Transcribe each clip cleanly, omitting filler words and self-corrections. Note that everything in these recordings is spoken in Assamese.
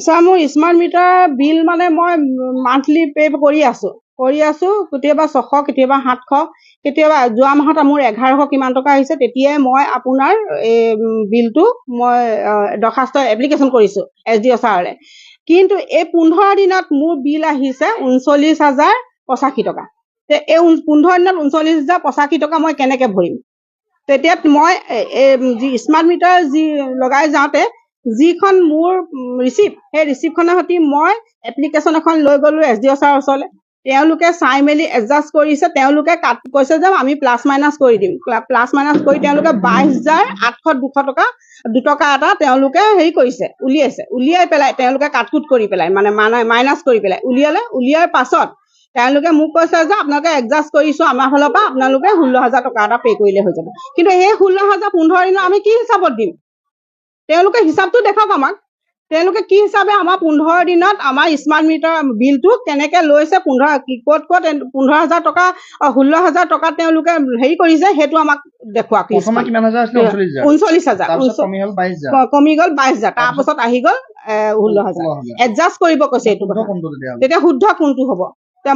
ছাৰ মোৰ স্মাৰ্ট মিটাৰ বিল মানে মই মান্থলি পে' কৰি আছোঁ কেতিয়াবা 600 কেতিয়াবা 700 কেতিয়াবা যোৱা মাহত মোৰ 1100 কিমান টকা আহিছে তেতিয়াই মই আপোনাৰ এই বিলটো মই দৰখাস্ত এপ্লিকেশ্যন কৰিছোঁ SDO ছাৰলৈ। কিন্তু এই 15 দিনত মোৰ বিল আহিছে 39,085 টকা। এই 15 দিনত 39,085 টকা মই কেনেকৈ ভৰিম? তেতিয়া মই যি স্মাৰ্ট মিটাৰ যি লগাই যাওঁতে যিখন মোৰ ৰিচিপ্ট সেই ৰিচিপ্টখনৰ সৈতে মই এপ্লিকেশ্যন এখন লৈ গ'লোঁ SDO ছাৰৰ ওচৰলৈ। তেওঁলোকে চাই মেলি এডজাষ্ট কৰিছে, তেওঁলোকে কৈছে যে আমি প্লাছ মাইনাছ কৰি দিম। প্লাছ মাইনাছ কৰি তেওঁলোকে 22,800 2 এটা তেওঁলোকে হেৰি কৰিছে, উলিয়াই পেলাই তেওঁলোকে কাটকুট কৰি পেলাই মানে মাইনাছ কৰি পেলাই উলিয়াৰ পাছত তেওঁলোকে মোক কৈছে যে আপোনালোকে এডজাষ্ট কৰিছোঁ আমাৰ ফালৰ পৰা, আপোনালোকে 16,000 টকা এটা পে' কৰিলে হৈ যাব। কিন্তু এই 16,000 15 দিনত আমি কি হিচাপত দিম? তেওঁলোকে হিচাপটো দেখাওক আমাক। তেওঁলোকে কি হিচাপে আমাৰ 15 দিনত আমাৰ স্মাৰ্ট মিটাৰ বিলটো কেনেকৈ লৈছে, ক'ত 15,000 টকা 16,000 টকা তেওঁলোকে হেৰি কৰিছে সেইটো আমাক দেখুৱাওক। 39,000 কমি গ'ল 22,000, তাৰপাছত আহি গ'ল 16,000। এডজাষ্ট কৰিব কৈছে এইটো কথা। তেতিয়া শুদ্ধ কোনটো হ'ব?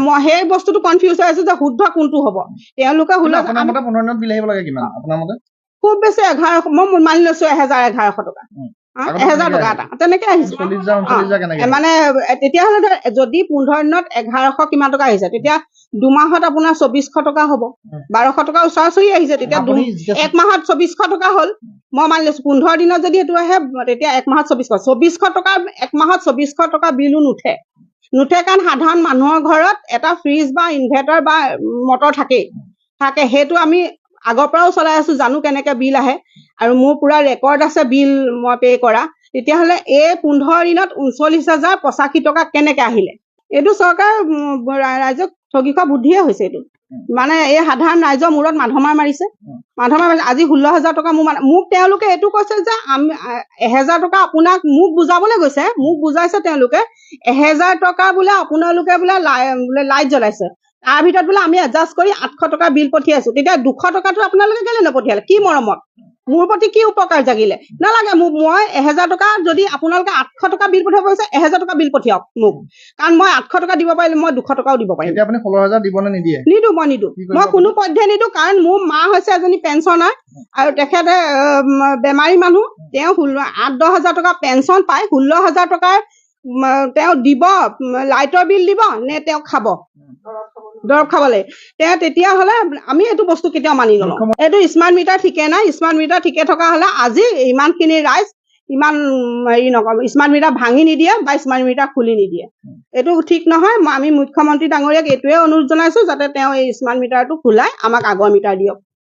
মই সেই বস্তুটো কনফিউজ হৈ আছো যে শুদ্ধ কোনটো হ'ব। তেওঁলোকে খুব বেছি 1100, মই মানি লৈছো 1,100 টকা 1,000 টকা এটা তেনেকে আহিছে। মানে তেতিয়াহ'লে যদি 15 দিনত 1,100 কিমান টকা আহিছে তেতিয়া 2 মাহত আপোনাৰ 2,400 টকা হ'ব, 1,200 টকা ওচৰা-ওচৰি আহিছে। তেতিয়া 1 মাহত 2,400 টকা হ'ল। মই মানি লৈছো 15 দিনত যদি এইটো আহে তেতিয়া 1 মাহত 2,400 টকা 1 মাহত 2,400 টকা বিলো নুঠে কাৰণ সাধাৰণ মানুহৰ ঘৰত এটা ফ্ৰিজ বা ইনভাৰ্টাৰ বা মটৰ থাকে সেইটো আমি আগৰ পৰাও চলাই আছো, জানো কেনেকে বিল আহে আৰু মোৰ পুৰা ৰেকৰ্ড আছে বিল মই পে' কৰা। তেতিয়াহ'লে এই 15 দিনত 39,085 টকা কেনেকে আহিলে? এইটো চৰকাৰ ৰাইজক ঠগি খোৱা বুদ্ধিয়ে হৈছে। এইটো মানে এই সাধাৰণ ৰাইজৰ মূৰত মাধমাৰ মাৰিছে। আজি 16,000 টকা মোক তেওঁলোকে এইটো কৈছে যে 1,000 টকা আপোনাক মোক বুজাবলৈ গৈছে, মোক বুজাইছে তেওঁলোকে 1,000 টকা বোলে আপোনালোকে বোলে লাইট জ্বলাইছে, তাৰ ভিতৰত বোলে আমি এডজাষ্ট কৰি 800 টকা বিল পঠিয়াইছো। তেতিয়া 200 টকাটো আপোনালোকে কেলে নপঠিয়ালে? কি মৰমত? মোৰ প্ৰতি কি উপকাৰ জাগিলে? নালাগে মোক, মই 1,000 টকা যদি আপোনালোকে 800 টকা বিল পঠিয়াব পাৰিছে 1,000 টকা বিল পঠিয়াওক মোক, কাৰণ মই 800 টকা দিব পাৰিলে মই 200 টকাও দিব পাৰিম। আপুনি 16,000 দিব নে নিদিয়ে? নিদো, মই কোনো পধ্যে নিদো, কাৰণ মোৰ মা হৈছে এজনী পেঞ্চনাৰ আৰু তেখেতে বেমাৰী মানুহ। তেওঁ 8-10 হাজাৰ টকা পেঞ্চন পায়, 16,000 টকাৰ তেওঁ দিব লাইটৰ বিল দিব নে তেওঁ খাব দৰৱ খাবলৈ? তেতিয়াহ'লে আমি এইটো বস্তু কেতিয়াও মানি নলওঁ। এইটো স্মাৰ্ট মিটাৰ ঠিকে নাই। স্মাৰ্ট মিটাৰ ঠিকে থকা হ'লে আজি ইমানখিনি ৰাইজ ইমান হেৰি নকৰে, স্মাৰ্ট মিটাৰ ভাঙি নিদিয়ে বা স্মাৰ্ট মিটাৰ খুলি নিদিয়ে। এইটো ঠিক নহয়। আমি মুখ্যমন্ত্ৰী ডাঙৰীয়াক এইটোৱে অনুৰোধ জনাইছো যাতে তেওঁ এই স্মাৰ্ট মিটাৰটো খোলাই আমাক আগৰ মিটাৰ দিয়ক।